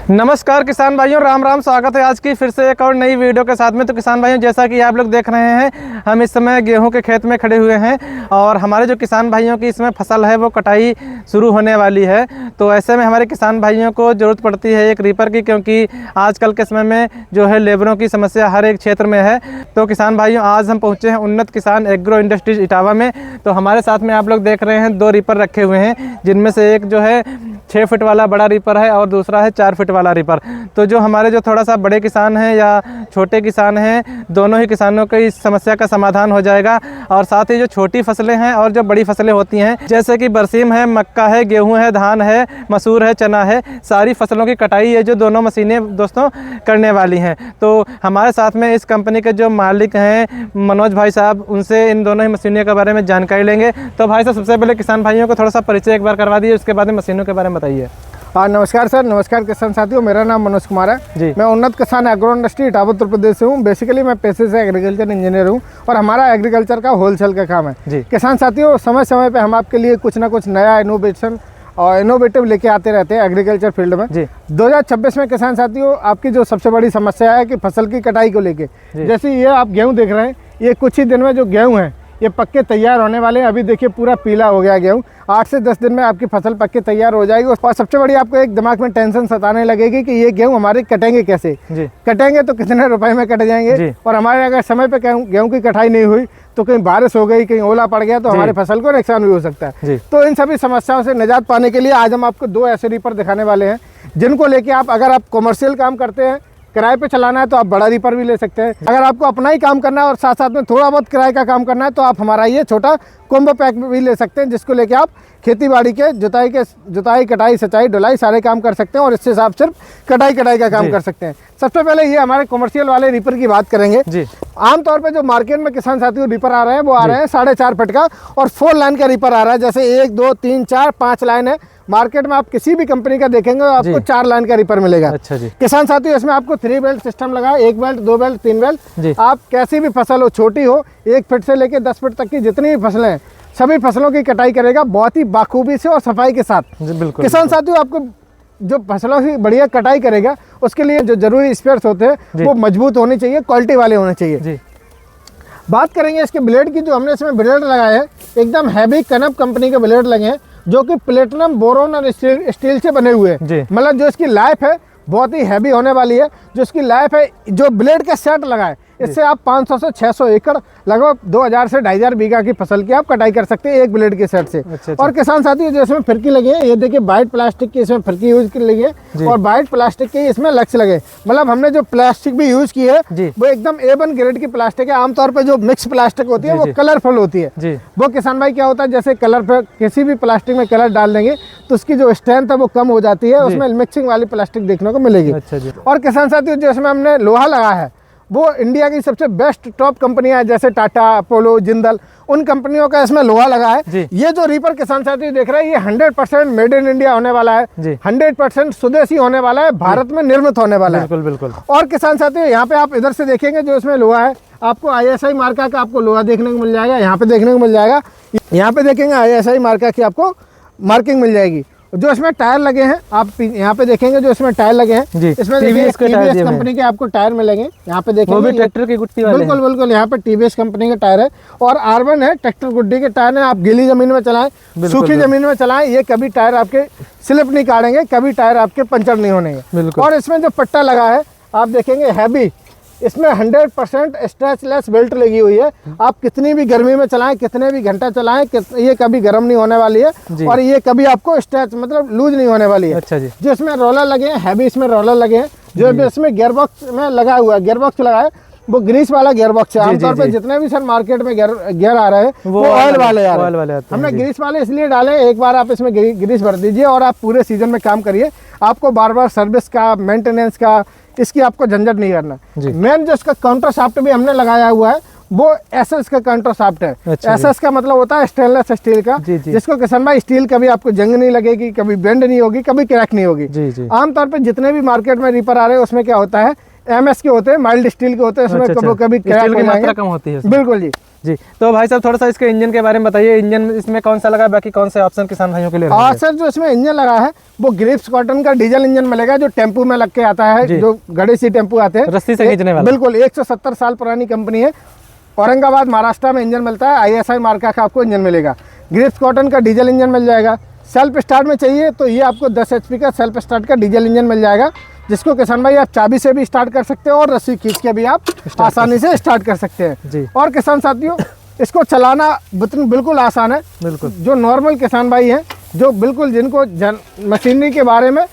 नमस्कार किसान भाइयों, राम राम। स्वागत है आज की फिर से एक और नई वीडियो के साथ में। तो किसान भाइयों, जैसा कि आप लोग देख रहे हैं, हम इस समय गेहूं के खेत में खड़े हुए हैं और हमारे जो किसान भाइयों की इसमें फसल है वो कटाई शुरू होने वाली है। तो ऐसे में हमारे किसान भाइयों को ज़रूरत पड़ती है एक रीपर की, क्योंकि आजकल के समय में जो है लेबरों की समस्या हर एक क्षेत्र में है। तो किसान भाइयों, आज हम पहुँचे हैं उन्नत किसान एग्रो इंडस्ट्रीज इटावा में। तो हमारे साथ में आप लोग देख रहे हैं 2 रीपर रखे हुए हैं, जिनमें से एक जो है 6 फीट वाला बड़ा रीपर है और दूसरा है 4 फीट वाला रीपर। तो जो हमारे जो थोड़ा सा बड़े किसान हैं या छोटे किसान हैं, दोनों ही किसानों को इस समस्या का समाधान हो जाएगा। और साथ ही जो छोटी फसलें हैं और जो बड़ी फसलें होती हैं, जैसे कि बरसीम है, मक्का है, गेहूं है, धान है, मसूर है, चना है, सारी फसलों की कटाई ये जो दोनों मशीनें दोस्तों करने वाली हैं। तो हमारे साथ में इस कंपनी के जो मालिक हैं मनोज भाई साहब, उनसे इन दोनों ही मशीनों के बारे में जानकारी लेंगे। तो भाई साहब, सबसे पहले किसान भाइयों को थोड़ा सा परिचय एक बार करवा दीजिए, उसके बाद में मशीनों के बारे में बताइए। नमस्कार सर, नमस्कार किसान साथियों। मेरा नाम मनोज कुमार है जी। मैं उन्नत किसान एग्रो इंडस्ट्री इटावा उत्तर प्रदेश से हूँ। बेसिकली मैं पेशे से एग्रीकल्चर इंजीनियर हूँ और हमारा एग्रीकल्चर का होलसेल का काम है जी। किसान साथियों, समय समय पे हम आपके लिए कुछ ना कुछ नया इनोवेशन और इनोवेटिव लेके आते रहते हैं एग्रीकल्चर फील्ड में जी। 2026 में किसान साथियों, आपकी जो सबसे बड़ी समस्या है कि फसल की कटाई को लेके, जैसे ये आप गेहूँ देख रहे हैं, ये कुछ ही दिन में जो गेहूँ है ये पक्के तैयार होने वाले हैं। अभी देखिए पूरा पीला हो गया गेहूँ। 8 से 10 दिन में आपकी फसल पक्के तैयार हो जाएगी। और सबसे बड़ी आपको एक दिमाग में टेंशन सताने लगेगी कि ये गेहूँ हमारे कटेंगे कैसे जी। कटेंगे तो कितने रुपए में कट जाएंगे, और हमारे अगर समय पे गेहूँ की कटाई नहीं हुई तो कहीं बारिश हो गई, कहीं ओला पड़ गया तो हमारे फसल को नुकसान भी हो सकता है। तो इन सभी समस्याओं से निजात पाने के लिए आज हम आपको 2 ऐसे रीपर दिखाने वाले हैं, जिनको लेके आप, अगर आप कॉमर्शियल काम करते हैं, किराए पे चलाना है, तो आप बड़ा रीपर भी ले सकते हैं। अगर आपको अपना ही काम करना है और साथ साथ में थोड़ा बहुत किराए का काम करना है, तो आप हमारा ये छोटा कॉम्बो पैक भी ले सकते हैं, जिसको लेके आप खेती बाड़ी के जुताई कटाई सिंचाई ढुलाई सारे काम कर सकते हैं। और इससे आप सिर्फ कटाई का काम कर सकते हैं। सबसे पहले ये हमारे कमर्शियल वाले रीपर की बात करेंगे जी। आमतौर पे जो मार्केट में किसान साथियों रीपर आ रहे हैं, वो आ रहे हैं 4.5 फीट का और 4 लाइन का रीपर आ रहा है। जैसे 1 2 3 4 5 लाइन है। मार्केट में आप किसी भी कंपनी का देखेंगे तो आपको 4 लाइन का रीपर मिलेगा। अच्छा जी। किसान साथियों, इसमें आपको 3 बेल्ट सिस्टम लगा है, 1 बेल्ट 2 बेल्ट 3 बेल्ट। आप कैसी भी फसल हो, छोटी हो, 1 फीट से लेकर 10 फीट तक की जितनी भी फसलें हैं, सभी फसलों की कटाई करेगा बहुत ही बाखूबी से और सफाई के साथ। बिल्कुल किसान साथियों, आपको जो फसलों की बढ़िया कटाई करेगा, उसके लिए जो जरूरी स्पेयर्स होते हैं वो मजबूत होने चाहिए, क्वालिटी वाले होने चाहिए जी। बात करेंगे इसके ब्लेड की। जो हमने इसमें ब्लेड लगाए हैं, एकदम हैवी कनप कंपनी के ब्लेड लगे हैं, जो कि प्लेटिनम, बोरोन और स्टील से बने हुए हैं। मतलब जो इसकी लाइफ है बहुत ही हैवी होने वाली है। जो इसकी लाइफ है, जो ब्लेड का सेट लगा है, इससे आप 500 से 600 एकड़, लगभग 2000 से 2500 बीघा की फसल की आप कटाई कर सकते हैं एक ब्लेड के सेट से। अच्छा। और किसान साथियों, जो इसमें फिरकी लगी है, ये देखिए वाइट प्लास्टिक की इसमें फिरकी यूज की लगी है और वाइट प्लास्टिक के इसमें लक्ष्य लगे। मतलब हमने जो प्लास्टिक भी यूज की है वो एकदम A1 ग्रेड की प्लास्टिक है। आमतौर पर जो मिक्स प्लास्टिक होती है वो कलरफुल होती है। वो किसान भाई क्या होता है, जैसे कलर पे किसी भी प्लास्टिक में कलर डाल देंगे तो उसकी जो स्ट्रेंथ है वो कम हो जाती है, उसमें मिक्सिंग वाली प्लास्टिक देखने को मिलेगी। और किसान साथियों, जो इसमें हमने लोहा लगा है, वो इंडिया की सबसे बेस्ट टॉप कंपनियां जैसे टाटा, अपोलो, जिंदल, उन कंपनियों का इसमें लोहा लगा है। ये जो रीपर किसान साथी देख रहे हैं, ये 100% मेड इन इंडिया होने वाला है, 100% स्वदेशी होने वाला है, भारत में निर्मित होने वाला है। बिल्कुल। और किसान साथियों, यहाँ पे आप इधर से देखेंगे जो इसमें लोहा है, आपको ISI मार्का का आपको लोहा देखने को मिल जाएगा। यहाँ पे देखने को मिल जाएगा, यहाँ पे देखेंगे ISI मार्का की आपको मार्किंग मिल जाएगी। जो इसमें टायर लगे हैं, आप यहाँ पे देखेंगे जो इसमें टायर लगे हैं, इसमें TVS कंपनी के आपको टायर मिलेंगे। यहाँ पे देखेंगे, वो भी ट्रैक्टर की गुट्टी वाले। बिल्कुल, यहाँ पे TVS कंपनी के टायर है और R1 है, ट्रैक्टर गुड्डी के टायर है। आप गीली जमीन में चलाएं, सूखी जमीन में चलाएं, ये कभी टायर आपके स्लिप नहीं काटेंगे, कभी टायर आपके पंचर नहीं होने। और इसमें जो पट्टा लगा है, आप देखेंगे हैवी, इसमें 100% स्ट्रेचलेस बेल्ट लगी हुई है। आप कितनी भी गर्मी में चलाएं, कितने भी घंटा चलाएं, ये कभी गर्म नहीं होने वाली है और ये कभी आपको स्ट्रेच मतलब लूज नहीं होने वाली है। अच्छा जी। जो इसमें रोलर लगे हैं, हैवी इसमें रोलर लगे हैं। जो इसमें गियर बॉक्स में लगा हुआ है, गियर बॉक्स लगा है, वो ग्रीस वाला गियर बॉक्स है। आमतौर पे जितने भी सर मार्केट में गियर आ रहे हैं वो ऑयल वाले आ रहे हैं। हमने ग्रीस वाले इसलिए डाले, एक बार आप इसमें ग्रीस भर दीजिए और आप पूरे सीजन में काम करिए। आपको बार बार सर्विस का, मेंटेनेंस का, इसकी आपको झंझट नहीं करना। मेन जो इसका काउंटर शाफ्ट भी हमने लगाया हुआ है, वो SS का काउंटर शाफ्ट है। SS का मतलब होता है स्टेनलेस स्टील का, जिसको किसान भाई स्टील कभी आपको जंग नहीं लगेगी, कभी बेंड नहीं होगी, कभी क्रैक नहीं होगी। आमतौर पर जितने भी मार्केट में रीपर आ रहे हैं उसमें क्या होता है, MS के होते हैं, माइल्ड स्टील के होते हैं, इसमें कभी कभी स्टील की मात्रा कम होती है। बिल्कुल जी। जी, तो भाई साहब थोड़ा सा इसके इंजन के बारे में बताइए। इंजन इसमें कौन सा लगा है, बाकी कौन से ऑप्शन किसान भाइयों के लिए? और सर जो इसमें इंजन लगा है वो ग्रिप्स कॉटन का डीजल इंजन मिलेगा, जो टेम्पू में लग के आता है, जो गड़े सी टेम्पू आते हैं, रस्सी से खींचने वाला। बिल्कुल 170 साल पुरानी कंपनी है। औरंगाबाद महाराष्ट्र में इंजन मिलता है, ISI मार्का का आपको इंजन मिलेगा। ग्रिप्स कॉटन का डीजल इंजन मिल जाएगा। सेल्फ स्टार्ट में चाहिए तो ये आपको 10 HP का सेल्फ स्टार्ट का डीजल इंजन मिल जाएगा, जिसको किसान भाई आप चाबी से भी स्टार्ट कर सकते हैं और रस्सी खींच के भी आप आसानी से स्टार्ट कर सकते हैं। और किसान साथियों इसको चलाना बिल्कुल आसान है। बिल्कुल जो नॉर्मल किसान भाई हैं, जो बिल्कुल जिनको मशीनरी के बारे में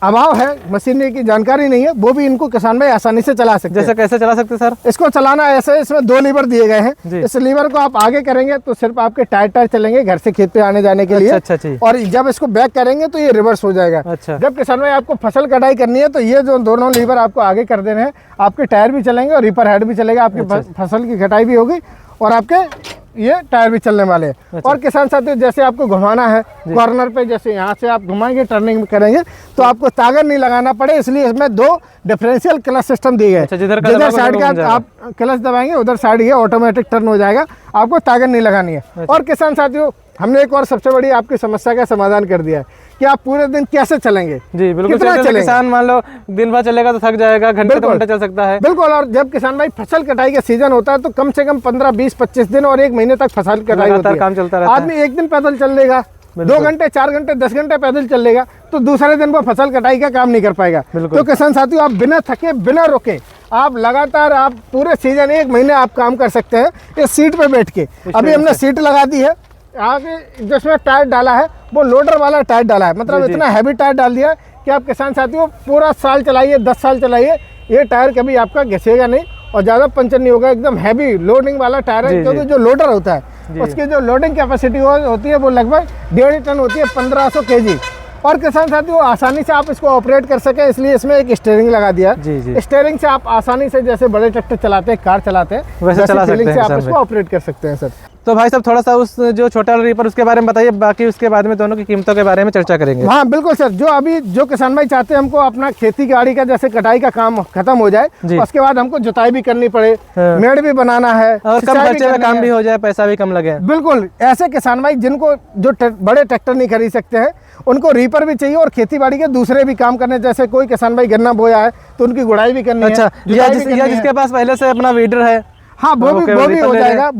अभाव है, मशीनरी की जानकारी नहीं है, वो भी इनको किसान भाई आसानी से चला सकते हैं। जैसे कैसे चला सकते हैं सर? इसको चलाना ऐसे, इसमें 2 लीवर दिए गए हैं। इस लीवर को आप आगे करेंगे तो सिर्फ आपके टायर चलेंगे घर से खेत पे आने जाने के लिए। अच्छा। और जब इसको बैक करेंगे तो ये रिवर्स हो जाएगा। अच्छा। जब किसान भाई आपको फसल कटाई करनी है तो ये जो दोनों लीवर आपको आगे कर देने हैं, आपके टायर भी चलेंगे और रीपर हेड भी चलेगा, आपकी फसल की कटाई भी होगी और आपके ये टायर भी चलने वाले हैं। और किसान साथियों जैसे आपको घुमाना है कॉर्नर पे, जैसे यहाँ से आप घुमाएंगे टर्निंग करेंगे तो आपको तागर नहीं लगाना पड़े, इसलिए इसमें 2 डिफरेंशियल क्लच सिस्टम दिए गए। जिधर साइड का आप क्लच दबाएंगे उधर साइड ये ऑटोमेटिक टर्न हो जाएगा, आपको तागर नहीं लगानी है। और किसान साथियों हमने एक और सबसे बड़ी आपकी समस्या का समाधान कर दिया है कि आप पूरे दिन कैसे चलेंगे। जी बिल्कुल, किसान मान लो दिन भर चलेगा तो थक जाएगा, घंटे चल सकता है। बिल्कुल। और जब किसान भाई फसल कटाई का सीजन होता है तो कम से कम 15, 20, 25 दिन और 1 महीने तक फसल कटाई होती है, काम चलता रहता है। आदमी एक दिन पैदल चल लेगा, 2 घंटे 4 घंटे 10 घंटे पैदल चल लेगा तो दूसरे दिन वो फसल कटाई का काम नहीं कर पाएगा। तो किसान साथियों आप बिना थके बिना रुके आप लगातार आप पूरे सीजन 1 महीने आप काम कर सकते हैं इस सीट पे बैठ के। अभी हमने सीट लगा दी है, आगे जिसमें टायर डाला है वो लोडर वाला टायर डाला है, मतलब इतना हैवी टायर डाल दिया कि आप किसान साथियों पूरा साल चलाइए, 10 साल चलाइए, ये टायर कभी आपका घिसेगा नहीं और ज़्यादा पंचर नहीं होगा। एकदम हैवी लोडिंग वाला टायर है, क्योंकि जो लोडर होता है उसकी जो लोडिंग कैपेसिटी होती है वो लगभग 1.5 टन होती है, 1500 kg। और किसान साथियों आसानी से आप इसको ऑपरेट कर सके इसलिए इसमें एक स्टीयरिंग लगा दिया है। स्टीयरिंग से आप आसानी से जैसे बड़े ट्रैक्टर चलाते हैं, कार चलाते हैं, वैसे चला सकते हैं, आप इसको ऑपरेट कर सकते हैं सर। तो भाई साहब थोड़ा सा उस जो छोटा रीपर उसके बारे में बताइए, बाकी उसके बाद में दोनों की कीमतों के बारे में चर्चा करेंगे। हाँ बिल्कुल सर, जो किसान भाई चाहते हैं हमको अपना खेती गाड़ी का जैसे कटाई का काम खत्म हो जाए, उसके बाद हमको जुताई भी करनी पड़े, मेड़ भी बनाना है और कम खर्चे में काम भी हो जाए, पैसा भी कम लगे, बिल्कुल ऐसे किसान भाई जिनको जो बड़े ट्रैक्टर नहीं खरीद सकते हैं उनको रीपर भी चाहिए और खेती बाड़ी के दूसरे भी काम करने, जैसे कोई किसान भाई गन्ना बोया है तो उनकी गुड़ाई भी करनी है। अच्छा, या जिसके पास पहले से अपना वीडर है, हाँ वो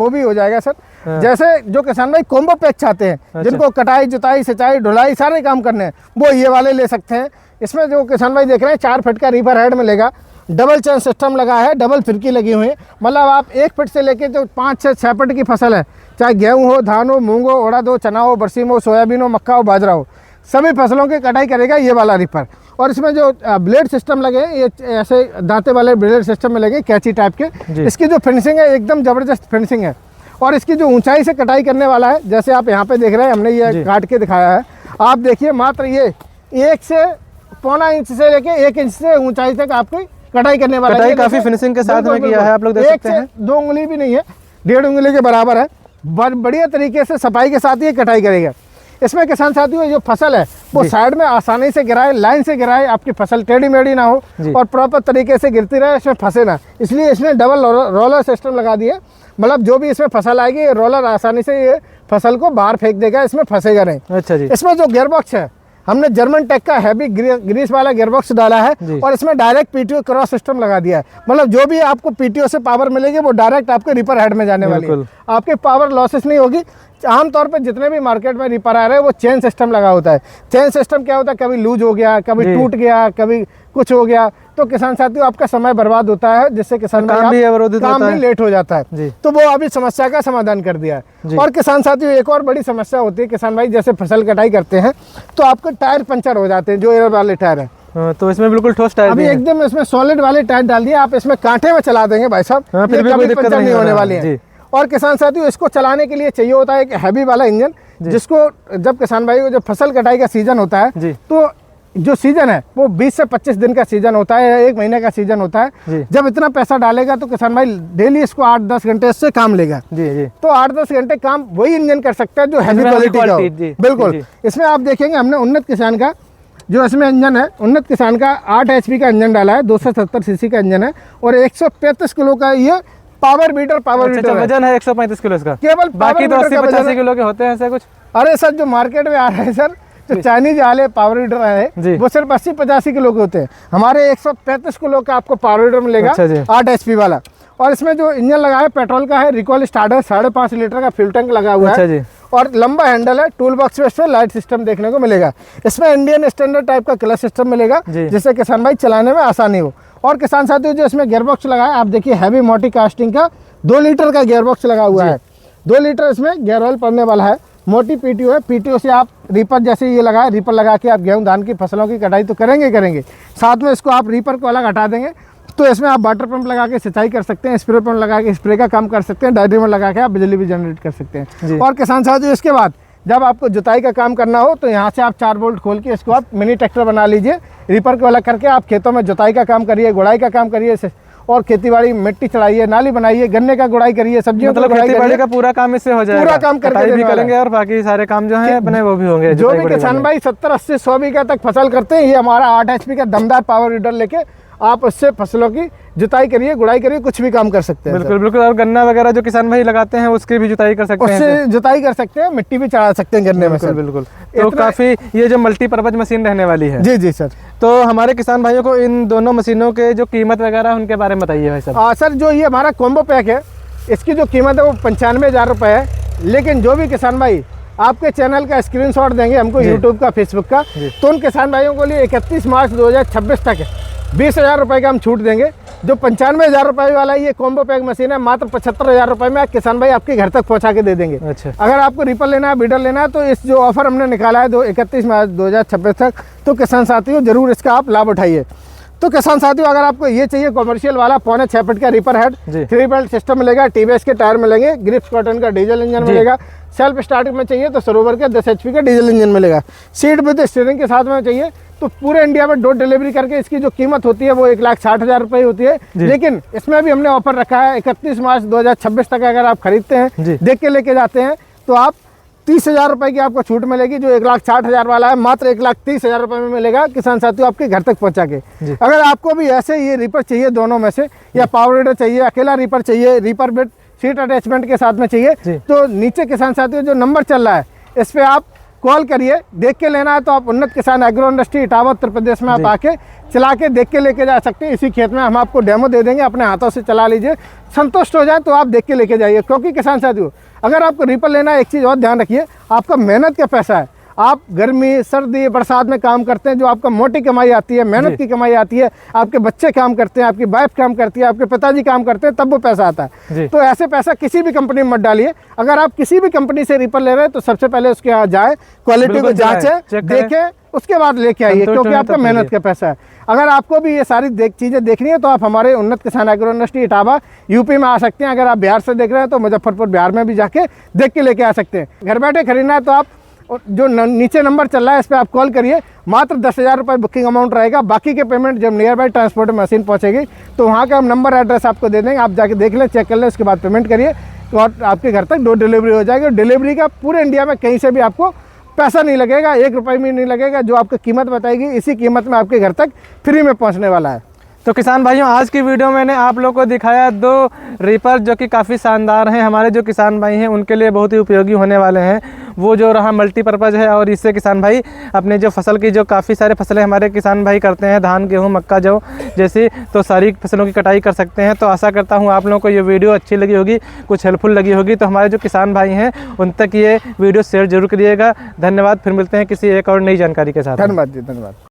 भी हो जाएगा सर। जैसे जो किसान भाई कॉम्बो पैक चाहते हैं, जिनको कटाई जुताई सिंचाई ढुलाई सारे काम करने हैं, वो ये वाले ले सकते हैं। इसमें जो किसान भाई देख रहे हैं 4 फीट का रीपर हेड मिलेगा, डबल चैन सिस्टम लगा है, डबल फिरकी लगी हुई है, मतलब आप 1 फीट से लेके जो 5 से 6 फीट की फसल है, चाहे गेहूँ हो, धान हो, मूंग हो, उड़द हो, चना हो, बरसीम हो, सोयाबीन हो, मक्का हो, बाजरा हो, सभी फसलों की कटाई करेगा ये वाला रीपर। और इसमें जो ब्लेड सिस्टम लगे हैं, ये ऐसे दांते वाले ब्लेड सिस्टम में लगे कैंची टाइप के। इसकी जो फिनिशिंग है एकदम ज़बरदस्त फिनिशिंग है। और इसकी जो ऊंचाई से कटाई करने वाला है, जैसे आप यहाँ पे देख रहे हैं, हमने ये काट के दिखाया है, आप देखिए मात्र ये 1 से पौना इंच से लेके 1 इंच से ऊंचाई तक आपकी कटाई करने वाला है। कटाई काफी फिनिशिंग के साथ में किया है, आप लोग देख सकते हैं। 2 उंगली भी नहीं है, 1.5 उंगली के बराबर है, बढ़िया तरीके से सफाई के साथ ये कटाई करेगा। इसमें किसान साथियों जो फसल है वो साइड में आसानी से गिराए, लाइन से गिराए, आपकी फसल टेढ़ी मेढ़ी ना हो और प्रॉपर तरीके से गिरती रहे, इसमें फंसे ना, इसलिए इसमें डबल रोलर सिस्टम लगा दिए। मतलब जो भी इसमें फसल आएगी ये रोलर आसानी से ये फसल को बाहर फेंक देगा, इसमें फंसेगा नहीं। अच्छा जी। इसमें जो गियरबॉक्स है हमने जर्मन टेक का हैवी ग्रीस वाला गियरबॉक्स डाला है और इसमें डायरेक्ट पीटीओ क्रॉस सिस्टम लगा दिया है, मतलब जो भी आपको पीटीओ से पावर मिलेगी वो डायरेक्ट आपके रीपर हेड में जाने वाली है, आपके पावर लॉसेस नहीं होगी। आमतौर पे जितने भी मार्केट में रीपर आ रहे हैं वो चेन सिस्टम लगा होता है। चेन सिस्टम क्या होता है, कभी लूज हो गया, कभी टूट गया, कभी कुछ हो गया, तो किसान साथियों आपका समय बर्बाद होता है, जिससे किसान काम भी लेट हो जाता है। तो वो अभी समस्या का समाधान कर दिया है। और किसान साथियों एक और बड़ी समस्या होती है, किसान भाई जैसे फसल कटाई करते हैं तो आपके टायर पंचर हो जाते हैं, जो एयर वाले टायर है। तो इसमें बिल्कुल ठोस टायर अभी एकदम इसमें सॉलिड वाले टायर डाल दिए, आप इसमें कांटे में चला देंगे भाई साहब, कभी पंचर नहीं होने वाली है। और किसान साथियों इसको चलाने के लिए चाहिए होता है एक हैवी वाला इंजन, जिसको जब किसान भाई को जब फसल कटाई का सीजन होता है तो जो सीजन है वो 20 से 25 दिन का सीजन होता है, 1 महीने का सीजन होता है। जब इतना पैसा डालेगा तो किसान भाई डेली इसको 8-10 घंटे इससे काम लेगा। तो 8-10 घंटे काम वही इंजन कर सकता है जो हैवी क्वालिटी का हो। बिल्कुल। इसमें आप देखेंगे हमने उन्नत किसान का जो इसमें इंजन है उन्नत किसान का 8 HP का इंजन डाला है, 270 सीसी का इंजन है और 135 किलो का ये पावर बीटर वजन है 135 किलो इसका, केवल बाकी तो 80-85 किलो के होते हैं ऐसे कुछ। अरे सर जो मार्केट में आ रहे हैं सर, जो चाइनीज वाले पावर हीटर है वो सिर्फ 80-85 किलो के होते हैं। हमारे 135 किलो का आपको पावर हीटर मिलेगा, 8 HP वाला। और इसमें जो इंजन लगा है पेट्रोल का है, रिकॉल स्टार्टर, 5.5 लीटर का फ्यूल टैंक लगा हुआ है और लंबा हैंडल है। टूल बॉक्स में इसमें लाइट सिस्टम देखने को मिलेगा। इसमें इंडियन स्टैंडर्ड टाइप का क्लच सिस्टम मिलेगा जिससे किसान भाई चलाने में आसानी हो। और किसान साथियों जो इसमें गियर बॉक्स लगा है, आप देखिए हैवी मोटी कास्टिंग का 2 लीटर का गियर बॉक्स लगा हुआ है। 2 लीटर इसमें गियर ऑयल पड़ने वाला है। मोटी पीटीओ है, पीटीओ से आप रीपर जैसे ये लगा है, रीपर लगा के आप गेहूं धान की फसलों की कटाई तो करेंगे, साथ में इसको आप रीपर को अलग हटा देंगे तो इसमें आप वाटर पंप लगा के सिंचाई कर सकते हैं, स्प्रे पंप लगा के स्प्रे का काम कर सकते हैं, डायरी में लगा के आप बिजली भी जनरेट कर सकते हैं। और किसान साथियों इसके बाद जब आपको जुताई का काम करना हो तो यहाँ से आप 4 बोल्ट खोल के इसको आप मिनी ट्रैक्टर बना लीजिए, रीपर को अलग करके आप खेतों में जुताई का काम करिए, गुड़ाई का काम करिए और खेतीबाड़ी मिट्टी चढ़ाइए, नाली बनाइए, गन्ने का गुड़ाई करिए, सब्जियों मतलब खेतीबाड़ी का पूरा काम इससे हो जाएगा, पूरा काम करके भी करेंगे और बाकी सारे काम जो है अपने वो भी होंगे। जो भी किसान भाई 70-80-100 बीघा तक फसल करते हैं, ये हमारा 8 HP का दमदार पावर हीटर लेके आप उससे फसलों की जुताई करिए, गुड़ाई करिए, कुछ भी काम कर सकते हैं। बिल्कुल बिल्कुल। और गन्ना वगैरह जो किसान भाई लगाते हैं उसकी भी जुताई कर सकते हैं, उससे जुताई कर सकते हैं, मिट्टी भी चढ़ा सकते हैं गन्ने में। बिल्कुल। तो काफी ये जो मल्टीपर्पज मशीन रहने वाली है। जी सर। तो हमारे किसान भाइयों को इन दोनों मशीनों के जो कीमत वगैरह उनके बारे में बताइए भाई साहब। सर जो ये हमारा कॉम्बो पैक है इसकी जो कीमत है वो 95,000 रुपये है। लेकिन जो भी किसान भाई आपके चैनल का स्क्रीनशॉट देंगे हमको यूट्यूब का, फेसबुक का, तो उन किसान भाइयों के लिए 31 मार्च 2026 तक 20,000 रुपये का हम छूट देंगे। जो 95,000 रुपये वाला ये कॉम्बो पैक मशीन है मात्र 75,000 रुपये में किसान भाई आपके घर तक पहुंचा के दे देंगे। अच्छा। अगर आपको रीपर लेना है, बीडर लेना है तो इस जो ऑफर हमने निकाला है 31 मार्च 2026 तक, तो किसान साथियों जरूर इसका आप लाभ उठाइए। तो किसान साथियों अगर आपको ये चाहिए कॉमर्शियल वाला 5.5 फीट का रीपर हेड, 3 बेल्ट सिस्टम मिलेगा, TVS के टायर मिलेंगे, ग्रिप्स कॉटन का डीजल इंजन मिलेगा, सेल्फ स्टार्टिंग में चाहिए तो सरोवर के 10 HP का डीजल इंजन मिलेगा, सीट विद स्टीयरिंग के साथ में चाहिए तो पूरे इंडिया में डोर डिलीवरी करके इसकी जो कीमत होती है वो 1,60,000 रुपये होती है। लेकिन इसमें भी हमने ऑफर रखा है 31 मार्च 2026 तक अगर आप खरीदते हैं, देख के लेके जाते हैं तो आप 30,000 रुपये की आपको छूट मिलेगी। जो 1,60,000 वाला है मात्र 1,30,000 रुपये में मिलेगा किसान साथियों आपके घर तक पहुंचा के। अगर आपको भी ऐसे ये रीपर चाहिए दोनों में से, या पावर हीटर चाहिए, अकेला रीपर चाहिए, रीपर बेड सीट अटैचमेंट के साथ में चाहिए, तो नीचे किसान साथियों जो नंबर चल रहा है इस पर आप कॉल करिए। देख के लेना है तो आप उन्नत किसान एग्रो इंडस्ट्री इटावा उत्तर प्रदेश में आप आके चला के देख के लेके जा सकते हैं। इसी खेत में हम आपको डेमो दे देंगे, अपने हाथों से चला लीजिए, संतुष्ट हो जाए तो आप देख के लेके जाइए। क्योंकि किसान साथियों अगर आपको रीपर लेना है, एक चीज़ और ध्यान रखिए, आपका मेहनत का पैसा है। आप गर्मी सर्दी बरसात में काम करते हैं, जो आपका मोटी कमाई आती है, मेहनत की कमाई आती है, आपके बच्चे काम करते हैं, आपकी वाइफ काम करती है, आपके पिताजी काम करते हैं, तब वो पैसा आता है। तो ऐसे पैसा किसी भी कंपनी में मत डालिए। अगर आप किसी भी कंपनी से रीपर ले रहे हैं तो सबसे पहले उसके यहाँ जाए, क्वालिटी को जांचे, देखें, उसके बाद लेके आइए, क्योंकि आपका मेहनत का पैसा है। अगर आपको भी ये सारी चीज़ें देखनी है तो आप हमारे उन्नत किसान एग्रो इंडस्ट्री इटावा यूपी में आ सकते हैं। अगर आप बिहार से देख रहे हैं तो मुजफ्फरपुर बिहार में भी जाके देख के लेके आ सकते हैं। घर बैठे खरीदना है तो आप जो नीचे नंबर चल रहा है इस पर आप कॉल करिए। मात्र 10,000 रुपये बुकिंग अमाउंट रहेगा, बाकी के पेमेंट जब नियर बाई ट्रांसपोर्ट मशीन पहुंचेगी तो वहाँ का हम नंबर एड्रेस आपको दे देंगे, आप जाके देख लें, चेक कर लें, उसके बाद पेमेंट करिए और आपके घर तक डोर डिलीवरी हो जाएगी। डिलीवरी का पूरे इंडिया में कहीं से भी आपको पैसा नहीं लगेगा, 1 रुपये भी नहीं लगेगा। जो आपको कीमत बताएगी इसी कीमत में आपके घर तक फ्री में पहुँचने वाला है। तो किसान भाइयों आज की वीडियो में मैंने आप लोगों को दिखाया 2 रीपर जो कि काफ़ी शानदार हैं, हमारे जो किसान भाई हैं उनके लिए बहुत ही उपयोगी होने वाले हैं। वो जो रहा मल्टीपर्पज़ है और इससे किसान भाई अपने जो फसल की जो काफ़ी सारे फसलें हमारे किसान भाई करते हैं, धान गेहूँ मक्का जौ जैसी, तो सारी फसलों की कटाई कर सकते हैं। तो आशा करता हूँ आप लोगों को ये वीडियो अच्छी लगी होगी, कुछ हेल्पफुल लगी होगी। तो हमारे जो किसान भाई हैं उन तक ये वीडियो शेयर जरूर करिएगा। धन्यवाद, फिर मिलते हैं किसी एक और नई जानकारी के साथ। धन्यवाद जी, धन्यवाद।